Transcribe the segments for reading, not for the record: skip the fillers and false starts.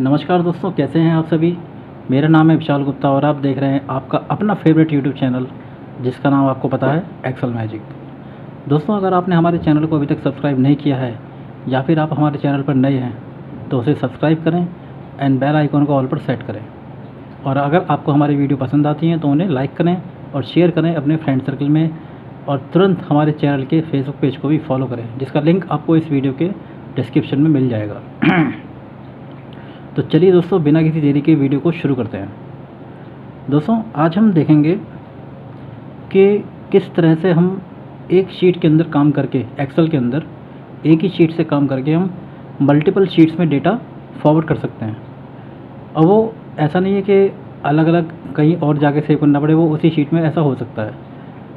नमस्कार दोस्तों, कैसे हैं आप सभी। मेरा नाम है विशाल गुप्ता और आप देख रहे हैं आपका अपना फेवरेट यूट्यूब चैनल जिसका नाम आपको पता है एक्सेल मैजिक। दोस्तों, अगर आपने हमारे चैनल को अभी तक सब्सक्राइब नहीं किया है या फिर आप हमारे चैनल पर नए हैं तो उसे सब्सक्राइब करें एंड बेल आइकन को ऑल पर सेट करें। और अगर आपको हमारी वीडियो पसंद आती हैं तो उन्हें लाइक करें और शेयर करें अपने फ्रेंड सर्कल में, और तुरंत हमारे चैनल के फेसबुक पेज को भी फॉलो करें जिसका लिंक आपको इस वीडियो के डिस्क्रिप्शन में मिल जाएगा। तो चलिए दोस्तों, बिना किसी देरी के वीडियो को शुरू करते हैं। दोस्तों, आज हम देखेंगे कि किस तरह से हम एक शीट के अंदर काम करके, एक्सेल के अंदर एक ही शीट से काम करके हम मल्टीपल शीट्स में डेटा फॉरवर्ड कर सकते हैं। और वो ऐसा नहीं है कि अलग अलग कहीं और जाके सेव करना पड़े, वो उसी शीट में ऐसा हो सकता है।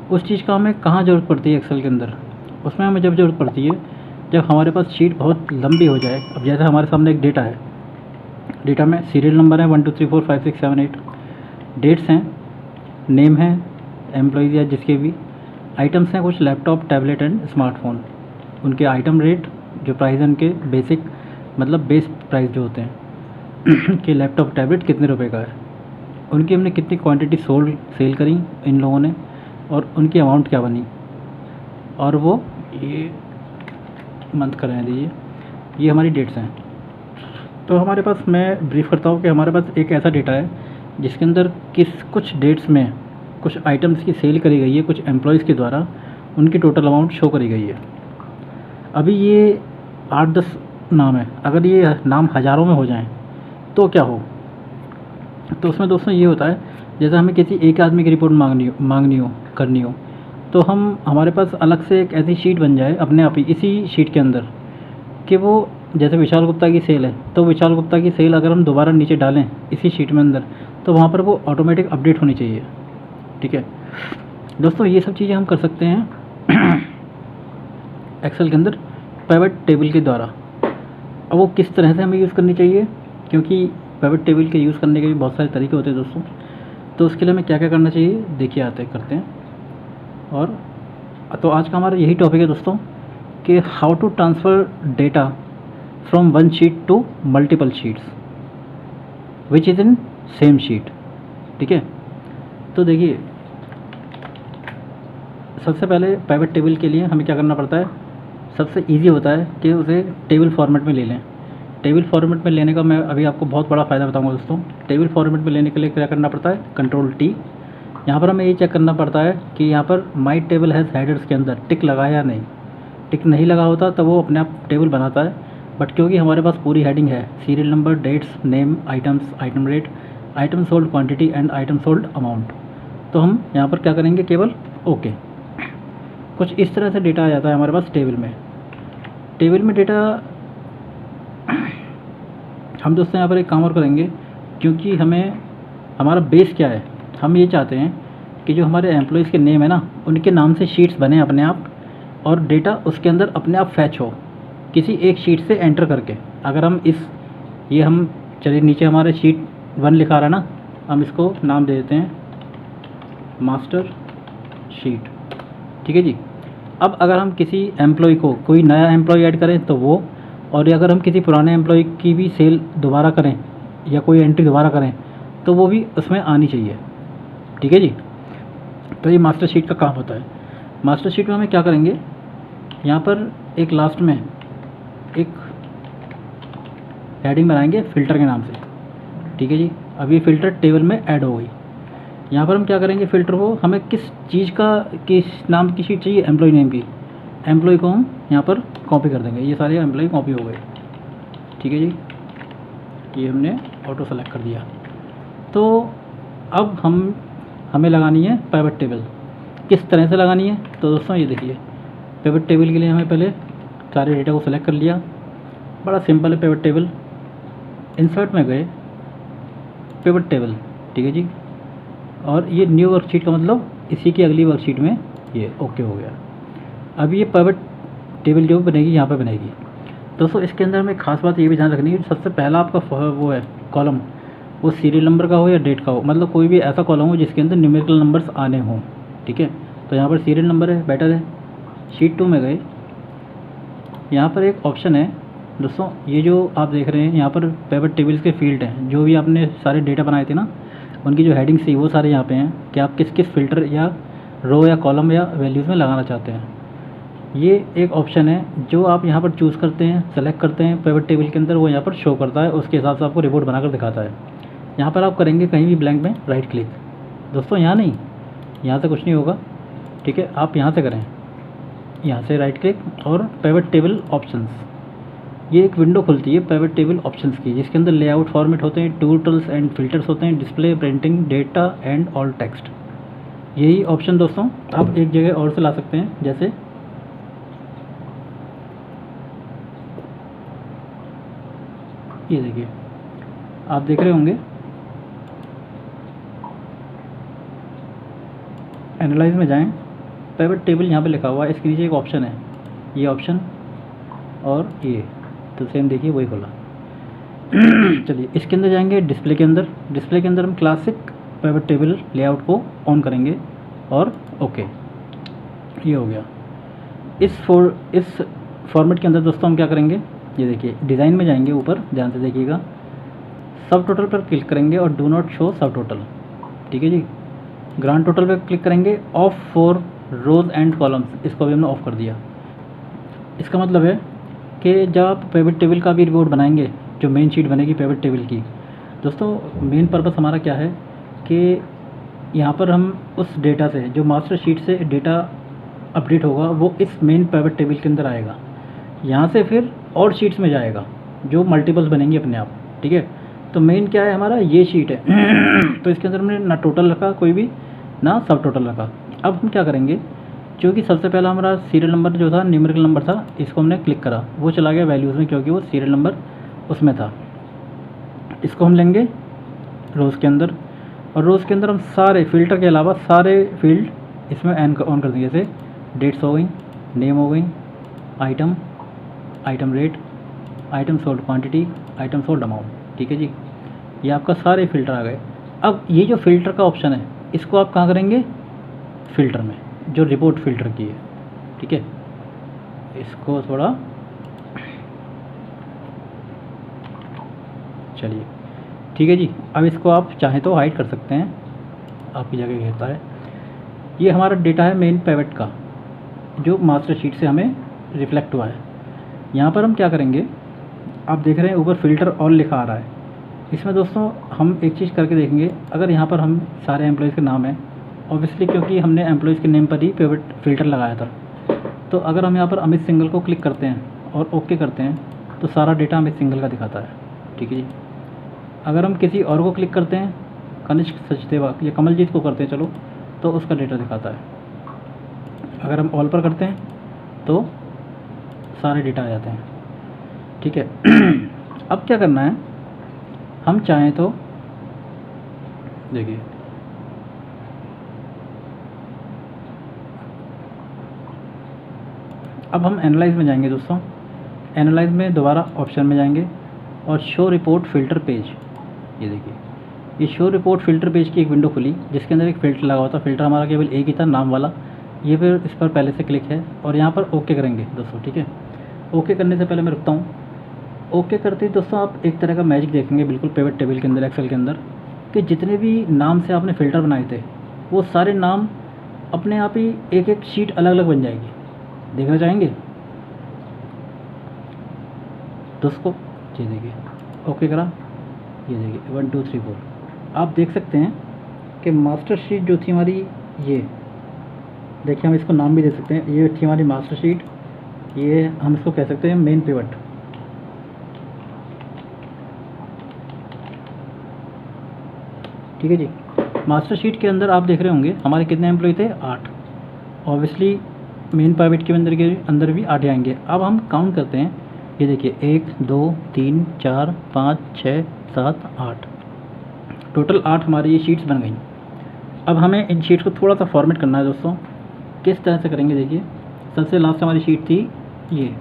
उस चीज़ का हमें कहाँ ज़रूरत पड़ती है एक्सेल के अंदर? उसमें हमें जब ज़रूरत पड़ती है जब हमारे पास शीट बहुत लंबी हो जाए। अब जैसे हमारे सामने एक डेटा है, डेटा में सीरियल नंबर है 1 2 3 4 5 6 7 8, डेट्स हैं, नेम है एम्प्लॉइज़ या जिसके भी, आइटम्स हैं कुछ लैपटॉप, टैबलेट एंड स्मार्टफोन, उनके आइटम रेट, जो प्राइस है उनके बेसिक मतलब बेस प्राइस जो होते हैं कि लैपटॉप टैबलेट कितने रुपए का है, उनकी हमने कितनी क्वांटिटी सेल करी इन लोगों ने और उनकी अमाउंट क्या बनी, और वो ये मंथ का रहने दीजिए, ये हमारी डेट्स हैं। तो हमारे पास, मैं ब्रीफ करता हूँ कि हमारे पास एक ऐसा डेटा है जिसके अंदर कुछ डेट्स में कुछ आइटम्स की सेल करी गई है कुछ एम्प्लॉयज़ के द्वारा, उनकी टोटल अमाउंट शो करी गई है। अभी ये 8-10 नाम है, अगर ये नाम हज़ारों में हो जाएं तो क्या हो? तो उसमें दोस्तों ये होता है, जैसे हमें किसी एक आदमी की रिपोर्ट मांगनी हो करनी हो, तो हमारे पास अलग से एक ऐसी शीट बन जाए अपने आप ही इसी शीट के अंदर कि वो, जैसे विशाल गुप्ता की सेल है तो विशाल गुप्ता की सेल अगर हम दोबारा नीचे डालें इसी शीट में अंदर, तो वहाँ पर वो ऑटोमेटिक अपडेट होनी चाहिए। ठीक है दोस्तों, ये सब चीज़ें हम कर सकते हैं एक्सेल के अंदर पिवट टेबल के द्वारा। अब वो किस तरह से हमें यूज़ करनी चाहिए, क्योंकि पिवट टेबल के यूज़ करने के भी बहुत सारे तरीके होते हैं दोस्तों। तो उसके लिए हमें क्या क्या करना चाहिए देखिए, करते हैं। और तो आज का हमारा यही टॉपिक है दोस्तों कि how to transfer data from one sheet to multiple sheets which is in same sheet. ठीक है, तो देखिए, सबसे पहले पिवट टेबल के लिए हमें क्या करना पड़ता है, सबसे इजी होता है कि उसे टेबल फॉर्मेट में ले लें। टेबल फॉर्मेट में लेने का मैं अभी आपको बहुत बड़ा फ़ायदा बताऊंगा दोस्तों। टेबल फॉर्मेट में लेने के लिए क्या करना पड़ता है, Ctrl+T। यहाँ पर हमें ये चेक करना पड़ता है कि यहाँ पर माई टेबल हैज़ हेडर्स के अंदर टिक लगा है या नहीं। टिक नहीं लगा होता तब वो अपने आप टेबल बनाता है, बट क्योंकि हमारे पास पूरी हेडिंग है, serial number, dates, name, items, item rate, item sold quantity and item sold amount, तो हम यहाँ पर क्या करेंगे, केवल ओके। कुछ इस तरह से डेटा आ जाता है हमारे पास टेबल में। टेबल में डेटा हम दोस्तों यहाँ पर एक काम और करेंगे, क्योंकि हमारा बेस क्या है, हम ये चाहते हैं कि जो हमारे एम्प्लॉयज़ के नेम है ना, उनके नाम से शीट्स बने अपने आप और डेटा उसके अंदर अपने आप फैच हो किसी एक शीट से एंटर करके। अगर हम चलिए, नीचे हमारे शीट 1 लिखा रहा है ना, हम इसको नाम दे देते हैं मास्टर शीट। ठीक है जी। अब अगर हम किसी एम्प्लॉय को, कोई नया एम्प्लॉय ऐड करें तो वो, और अगर हम किसी पुराने एम्प्लॉय की भी सेल दोबारा करें या कोई एंट्री दोबारा करें तो वो भी उसमें आनी चाहिए। ठीक है जी। तो ये मास्टर शीट का काम होता है। मास्टर शीट में हमें क्या करेंगे, यहाँ पर एक लास्ट में एक हेडिंग बनाएंगे फ़िल्टर के नाम से। ठीक है जी। अब ये फ़िल्टर टेबल में ऐड हो गई। यहाँ पर हम क्या करेंगे, फ़िल्टर को हमें किस नाम की शीट चाहिए, एम्प्लॉय नेम की, एम्प्लॉय को हम यहाँ पर कॉपी कर देंगे। ये सारे एम्प्लॉय कॉपी हो गए। ठीक है जी, ये हमने ऑटो सेलेक्ट कर दिया। तो अब हमें लगानी है पिवट टेबल। किस तरह से लगानी है, तो दोस्तों ये देखिए, पिवट टेबल के लिए हमें पहले सारे डेटा को सेलेक्ट कर लिया। बड़ा सिंपल है पिवट टेबल। इंसर्ट में गए, पिवट टेबल। ठीक है जी। और ये न्यू वर्कशीट का मतलब इसी की अगली वर्कशीट में ये ओके हो गया। अब ये पिवट टेबल जो बनेगी यहाँ पर बनेगी दोस्तों। इसके अंदर हमें खास बात ये भी ध्यान रखनी है, सबसे पहला आपका वो है कॉलम, वो सीरियल नंबर का हो या डेट का हो, मतलब कोई भी ऐसा कॉलम हो जिसके अंदर न्यूमेरिकल नंबर्स आने हों। ठीक है, तो यहाँ पर सीरियल नंबर है, बेटर है। शीट 2 में गए, यहाँ पर एक ऑप्शन है दोस्तों ये जो आप देख रहे हैं यहाँ पर पिवट टेबल्स के फील्ड हैं, जो भी आपने सारे डेटा बनाए थे ना, उनकी जो हेडिंग्स थी वो सारे यहाँ पे हैं कि आप किस किस फ़िल्टर या रो या कॉलम या वैल्यूज़ में लगाना चाहते हैं। ये एक ऑप्शन है जो आप यहाँ पर चूज़ करते हैं, सेलेक्ट करते हैं पिवट टेबल के अंदर, वो यहाँ पर शो करता है, उसके हिसाब से आपको रिपोर्ट बनाकर दिखाता है। यहाँ पर आप करेंगे कहीं भी ब्लैंक में राइट क्लिक। दोस्तों यहाँ नहीं, यहाँ से कुछ नहीं होगा, ठीक है। आप यहाँ से करें, यहाँ से राइट क्लिक और पिवट टेबल ऑप्शंस, ये एक विंडो खुलती है पिवट टेबल ऑप्शंस की, जिसके अंदर लेआउट फॉर्मेट होते हैं, टूल्स एंड फिल्टर्स होते हैं, display, printing, data and all text. यही ऑप्शन दोस्तों आप एक जगह और से ला सकते हैं, जैसे ये देखिए, आप देख रहे होंगे एनालाइज में जाएं, पिवट टेबल यहाँ पे लिखा हुआ है, इसके नीचे एक ऑप्शन है, ये ऑप्शन और ये, तो सेम देखिए वही खुला। चलिए इसके अंदर जाएंगे, डिस्प्ले के अंदर, डिस्प्ले के अंदर हम क्लासिक पिवट टेबल लेआउट को ऑन करेंगे और ओके, ये हो गया। इस फॉर्मेट के अंदर दोस्तों हम क्या करेंगे, ये देखिए डिज़ाइन में जाएंगे, ऊपर ध्यान से देखिएगा, सब टोटल पर क्लिक करेंगे और do not show subtotal, ठीक है जी। ग्रांड टोटल पर क्लिक करेंगे, off for rows and columns, इसको भी हमने ऑफ कर दिया। इसका मतलब है कि जब आप पिवट टेबल का भी रिपोर्ट बनाएंगे, जो मेन शीट बनेगी पिवट टेबल की, दोस्तों मेन पर्पस हमारा क्या है कि यहाँ पर हम उस डेटा से, जो मास्टर शीट से डेटा अपडेट होगा, वो इस मेन पिवट टेबल के अंदर आएगा, यहाँ से फिर और शीट्स में जाएगा जो मल्टीपल्स बनेंगी अपने आप, ठीक है। तो मेन क्या है हमारा, ये शीट है। तो इसके अंदर हमने ना टोटल रखा कोई भी, ना सब टोटल रखा। अब हम क्या करेंगे, क्योंकि सबसे पहला हमारा सीरियल नंबर जो था, न्यूमेरिकल नंबर था, इसको हमने क्लिक करा, वो चला गया वैल्यूज़ में, क्योंकि वो सीरियल नंबर उसमें था। इसको हम लेंगे रोज़ के अंदर, और रोज़ के अंदर हम सारे फ़िल्टर के अलावा सारे फील्ड इसमें ऑन कर देंगे, जैसे डेट्स हो गई, नेम हो गई, item, item rate, item sold quantity, item sold amount, ठीक है जी। ये आपका सारे फ़िल्टर आ गए। अब ये जो फ़िल्टर का ऑप्शन है, इसको आप कहाँ करेंगे, फ़िल्टर में, जो रिपोर्ट फ़िल्टर की है, ठीक है। इसको थोड़ा, चलिए ठीक है जी। अब इसको आप चाहें तो हाइड कर सकते हैं, आपकी जगह घेरता है। ये हमारा डेटा है मेन पिवट का, जो मास्टर शीट से हमें रिफ्लेक्ट हुआ है। यहाँ पर हम क्या करेंगे, आप देख रहे हैं ऊपर फ़िल्टर ऑल लिखा आ रहा है। इसमें दोस्तों हम एक चीज़ करके देखेंगे, अगर यहाँ पर हम सारे एम्प्लॉयज़ के नाम हैं, ऑब्वियसली क्योंकि हमने एम्प्लॉयज़ के नेम पर ही पिवट फ़िल्टर लगाया था, तो अगर हम यहाँ पर अमित सिंघल को क्लिक करते हैं और ओके करते हैं, तो सारा डेटा अमित सिंघल का दिखाता है, ठीक है जी। अगर हम किसी और को क्लिक करते हैं, कनिष्क सचदेवा या कमलजीत को करते हैं, चलो, तो उसका डेटा दिखाता है। अगर हम ऑल पर करते हैं तो सारे डेटा आ जाते हैं, ठीक है। अब क्या करना है, हम चाहें तो देखिए, अब हम एनालाइज में जाएंगे दोस्तों, एनालाइज में दोबारा ऑप्शन में जाएंगे और शो रिपोर्ट फ़िल्टर पेज, ये देखिए, ये शो रिपोर्ट फ़िल्टर पेज की एक विंडो खुली, जिसके अंदर एक फ़िल्टर लगा हुआ था। फ़िल्टर हमारा केवल एक ही था, नाम वाला। ये फिर इस पर पहले से क्लिक है और यहाँ पर ओके करेंगे दोस्तों, ठीक है। ओके करने से पहले मैं रुकता हूँ। ओके करते ही दोस्तों आप एक तरह का मैजिक देखेंगे बिल्कुल पिवट टेबल के अंदर, एक्सेल के अंदर, कि जितने भी नाम से आपने फ़िल्टर बनाए थे, वो सारे नाम अपने आप ही एक एक शीट अलग अलग बन जाएगी। देखना चाहेंगे दोस्तों, ये देखिए, ओके करा, ये देखिए 1 2 3 4। आप देख सकते हैं कि मास्टर शीट जो थी हमारी, ये देखिए, हम इसको नाम भी दे सकते हैं, ये थी हमारी मास्टर शीट, ये हम इसको कह सकते हैं मेन पिवट, ठीक है जी। मास्टर शीट के अंदर आप देख रहे होंगे हमारे कितने एम्प्लॉय थे, 8। ऑब्वियसली मेन पिवट के अंदर भी 8 आएंगे। अब हम काउंट करते हैं, ये देखिए 1 2 3 4 5 6 7 8, टोटल 8 हमारी ये शीट्स बन गई। अब हमें इन शीट्स को थोड़ा सा फॉर्मेट करना है दोस्तों। किस तरह से करेंगे, देखिए, सबसे लास्ट हमारी शीट थी ये,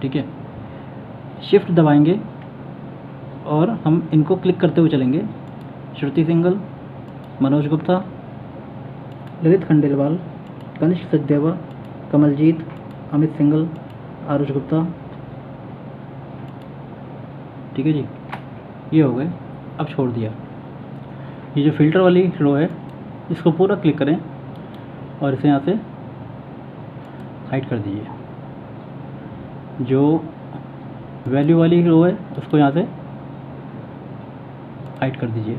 ठीक है। शिफ्ट दबाएंगे और हम इनको क्लिक करते हुए चलेंगे। श्रुति सिंघल, मनोज गुप्ता, ललित खंडेलवाल, कनिष्क सचदेवा, कमलजीत, अमित सिंघल, आरुष गुप्ता, ठीक है जी, ये हो गए। अब छोड़ दिया। ये जो फ़िल्टर वाली रो है इसको पूरा क्लिक करें और इसे यहाँ से हाइड कर दीजिए। जो वैल्यू वाली रो है उसको यहाँ से हाइड कर दीजिए।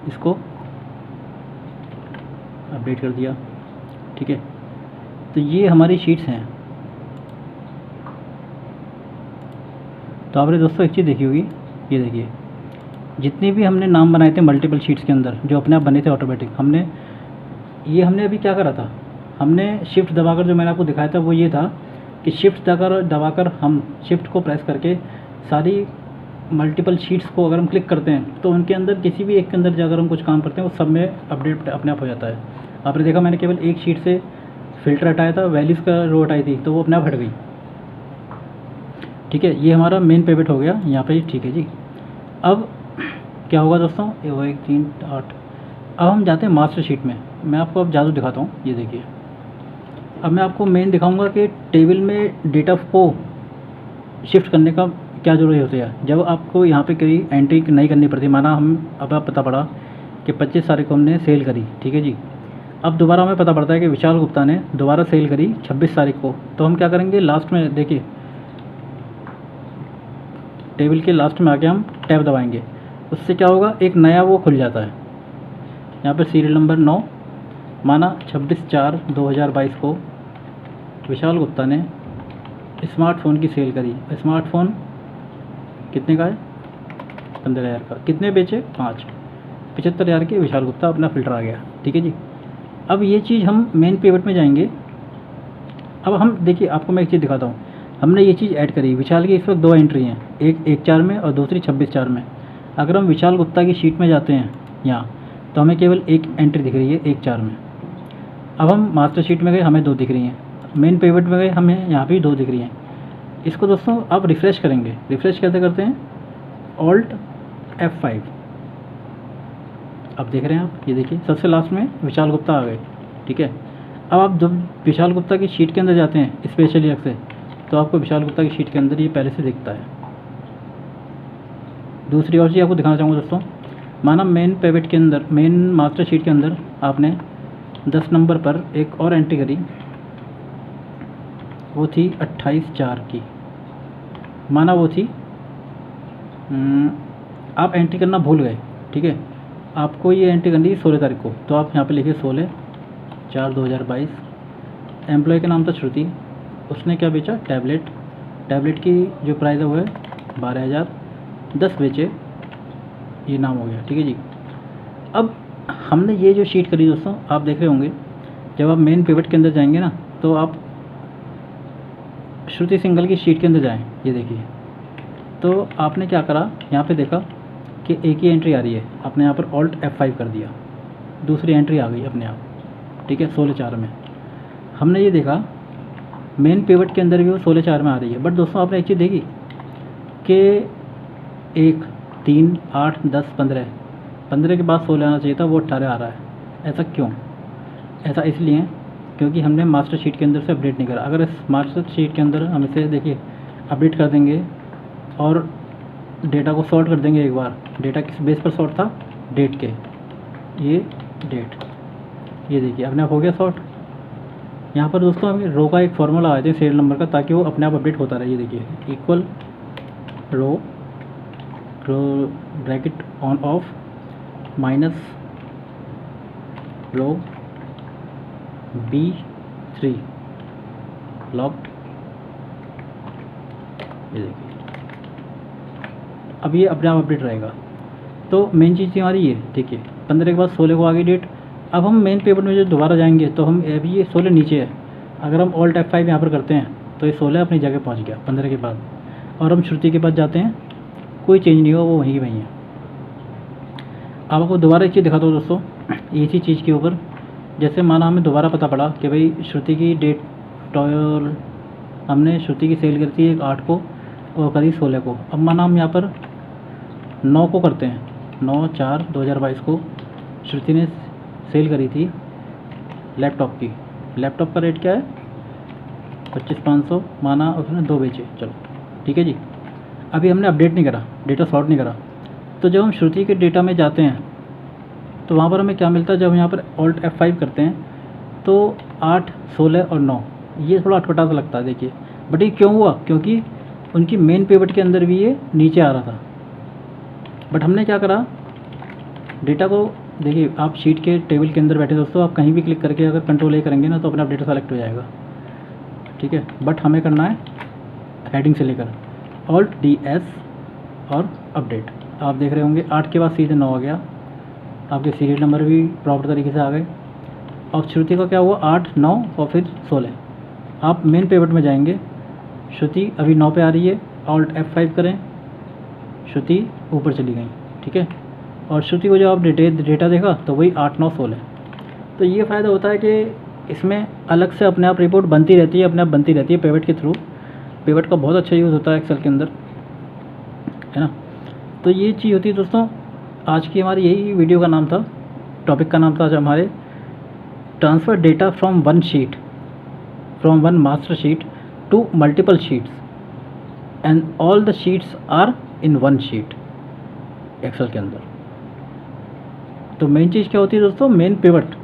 इसको अपडेट कर दिया, ठीक है। तो ये हमारी शीट्स हैं। तो आपने दोस्तों एक चीज़ देखी होगी, ये देखिए जितने भी हमने नाम बनाए थे मल्टीपल शीट्स के अंदर जो अपने आप बने थे ऑटोमेटिक, हमने अभी क्या करा था, हमने शिफ्ट दबाकर, जो मैंने आपको दिखाया था वो ये था कि शिफ्ट दबाकर हम शिफ्ट को प्रेस करके सारी मल्टीपल शीट्स को अगर हम क्लिक करते हैं तो उनके अंदर किसी भी एक के अंदर जाकर हम कुछ काम करते हैं वो सब में अपडेट अपने आप हो जाता है। आपने देखा मैंने केवल एक शीट से फ़िल्टर हटाया था, वैल्यूज़ का रो हटाई थी, तो वो अपने आप हट गई, ठीक है। ये हमारा मेन पेविट हो गया यहाँ पे, ठीक है जी। अब क्या होगा दोस्तों, ये वो 1 3 8। अब हम जाते हैं मास्टर शीट में। मैं आपको अब जादू दिखाता हूँ, ये देखिए। अब मैं आपको मेन दिखाऊंगा कि टेबल में डेटा को शिफ्ट करने का क्या ज़रूरत होती है। जब आपको यहाँ पे कोई एंट्री नहीं करनी पड़ती, माना हम अब आप पता पड़ा कि 25 तारीख को हमने सेल करी, ठीक है जी। अब दोबारा हमें पता पड़ता है कि विशाल गुप्ता ने दोबारा सेल करी 26 तारीख को, तो हम क्या करेंगे, लास्ट में देखिए टेबल के लास्ट में आके हम टैब दबाएंगे। उससे क्या होगा, एक नया वो खुल जाता है। यहाँ पर सीरियल नंबर 9, माना 26/4/2022 को विशाल गुप्ता ने स्मार्टफ़ोन की सेल करी। स्मार्टफ़ोन कितने का है, 15,000 का। कितने बेचे, 5, 75,000 के। विशाल गुप्ता अपना फ़िल्टर आ गया, ठीक है जी। अब ये चीज़ हम मेन पेविट में जाएंगे। अब हम देखिए, आपको मैं एक चीज़ दिखाता हूँ। हमने ये चीज़ ऐड करी, विशाल की इस वक्त 2 एंट्री हैं, एक 1/4 में और दूसरी 26/4 में। अगर हम विशाल गुप्ता की शीट में जाते हैं यहाँ, तो हमें केवल एक एंट्री दिख रही है 1/4 में। अब हम मास्टर शीट में गए, हमें 2 दिख रही हैं। मेन पेविट में गए, हमें यहाँ भी 2 दिख रही हैं। इसको दोस्तों आप रिफ़्रेश करेंगे। रिफ़्रेश कैसे करते हैं, Alt F5। अब देख रहे हैं आप, ये देखिए सबसे लास्ट में विशाल गुप्ता आ गए, ठीक है। अब आप जब विशाल गुप्ता की शीट के अंदर जाते हैं स्पेशली अलग से, तो आपको विशाल गुप्ता की शीट के अंदर ये पहले से दिखता है। दूसरी और चीज़ आपको दिखाना चाहूँगा दोस्तों, माना मेन पेविट के अंदर, मेन मास्टर शीट के अंदर आपने 10 नंबर पर एक और एंट्री करी, वो थी 28/4 की। माना वो थी, आप एंट्री करना भूल गए, ठीक है। आपको ये एंट्री करनी थी 16 तारीख को, तो आप यहाँ पे लिखिए 16/4/2022। एम्प्लॉय का नाम था श्रुति, उसने क्या बेचा, टैबलेट। टैबलेट की जो प्राइस है वो है 12,000, 10 बेचे, ये नाम हो गया, ठीक है जी। अब हमने ये जो शीट करी दोस्तों, आप देख रहे होंगे जब आप मेन पिवट के अंदर जाएंगे ना, तो आप श्रुति सिंघल की शीट के अंदर जाएं, ये देखिए। तो आपने क्या करा, यहाँ पे देखा कि एक ही एंट्री आ रही है, आपने यहाँ पर Alt F5 कर दिया, दूसरी एंट्री आ गई अपने आप, ठीक है, 16/4 में। हमने ये देखा मेन पिवट के अंदर भी वो 16/4 में आ रही है। बट दोस्तों आपने एक चीज़ देखी कि 1 3 8 10 15 के बाद 16 आना चाहिए था, वो 18 आ रहा है। ऐसा क्यों? ऐसा इसलिए क्योंकि हमने मास्टर शीट के अंदर से अपडेट नहीं करा। अगर इस मास्टर शीट के अंदर हम इसे देखिए अपडेट कर देंगे और डेटा को सॉर्ट कर देंगे एक बार। डेटा किस बेस पर सॉर्ट था, डेट के, ये डेट, ये देखिए अपने आप हो गया सॉर्ट। यहाँ पर दोस्तों हमें रो का एक फार्मूला आया था सीरियल नंबर का, ताकि वो अपने आप अपडेट होता रहे। ये देखिए equal row bracket on off minus row B3 locked, ये देखिए अब ये अपने आप अपडेट रहेगा। तो मेन चीज़ हमारी ये देखिए 15 के बाद 16 को आ गई डेट। अब हम मेन पेपर में जो दोबारा जाएंगे तो हम अभी ये 16 नीचे है, अगर हम Alt F5 यहाँ पर करते हैं तो ये 16 अपनी जगह पहुँच गया 15 के बाद। और हम श्रुति के पास जाते हैं, कोई चेंज नहीं हुआ, वो वहीं वहीं है। अब आपको दोबारा एक चीज़ दिखाता हूँ दोस्तों, इसी चीज़ के ऊपर। जैसे माना हमें दोबारा पता पड़ा कि भाई श्रुति की डेट टॉयल, हमने श्रुति की सेल करी थी एक 8 को और करी 16 को। अब माना हम यहाँ पर 9 को करते हैं, 9/4/2022 को श्रुति ने सेल करी थी लैपटॉप की। लैपटॉप का रेट क्या है, 25,500, माना उसने 2 बेचे, चलो ठीक है जी। अभी हमने अपडेट नहीं करा, डेटा सॉर्ट नहीं करा। तो जब हम श्रुति के डेटा में जाते हैं तो वहाँ पर हमें क्या मिलता है, जब यहाँ पर Alt F5 करते हैं तो 8, 16 और 9 ये थोड़ा अटपटा सा लगता है देखिए। बट ये क्यों हुआ, क्योंकि उनकी मेन पिवट के अंदर भी ये नीचे आ रहा था। बट हमने क्या करा, डेटा को देखिए, आप शीट के टेबल के अंदर बैठे दोस्तों, आप कहीं भी क्लिक करके अगर कंट्रोल A करेंगे ना तो अपना डेटा सेलेक्ट हो जाएगा, ठीक है। बट हमें करना है हेडिंग से लेकर Alt DS और अपडेट। आप देख रहे होंगे 8 के बाद सीधे 9 आ गया, आपके सीरियल नंबर भी प्रॉपर तरीके से आ गए। और श्रुति का क्या हुआ, 8, 9 और फिर 16। आप मेन पेवट में जाएंगे, श्रुति अभी 9 पे आ रही है, Alt F5 करें, श्रुति ऊपर चली गई, ठीक है। और श्रुति को जब आप डेटा देखा तो वही 8, 9, 16। तो ये फ़ायदा होता है कि इसमें अलग से अपने आप रिपोर्ट बनती रहती है, अपने आप बनती रहती है पेवट के थ्रू। पेवट का बहुत अच्छा यूज़ होता है एक्सेल के अंदर, है ना। तो ये चीज़ होती है दोस्तों। आज की हमारी यही वीडियो का नाम था, टॉपिक का नाम था आज हमारे, transfer data from one sheet, from one master sheet to multiple sheets and all the sheets are in one sheet Excel के अंदर। तो मेन चीज़ क्या होती है दोस्तों, मेन पिवट।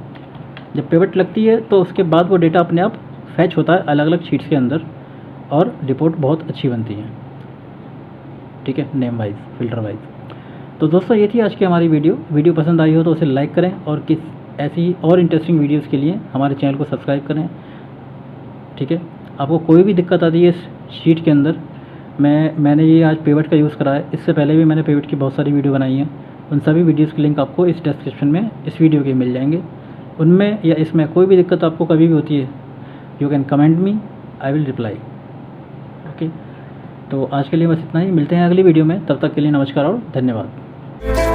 जब पिवट लगती है तो उसके बाद वो डेटा अपने आप फैच होता है अलग अलग शीट्स के अंदर और रिपोर्ट बहुत अच्छी बनती है, ठीक है, नेम वाइज, फिल्टर वाइज। तो दोस्तों ये थी आज की हमारी वीडियो पसंद आई हो तो उसे लाइक करें और किस ऐसी और इंटरेस्टिंग वीडियोस के लिए हमारे चैनल को सब्सक्राइब करें, ठीक है। आपको कोई भी दिक्कत आती है इस शीट के अंदर, मैंने ये आज पेवट का यूज़ करा है, इससे पहले भी मैंने पेवट की बहुत सारी वीडियो बनाई हैं। उन सभी वीडियोज़ के लिंक आपको इस डिस्क्रिप्शन में इस वीडियो के मिल जाएंगे। उनमें या इसमें कोई भी दिक्कत आपको कभी भी होती है, you can comment me, I will reply, okay. तो आज के लिए बस इतना ही, मिलते हैं अगली वीडियो में, तब तक के लिए नमस्कार और धन्यवाद।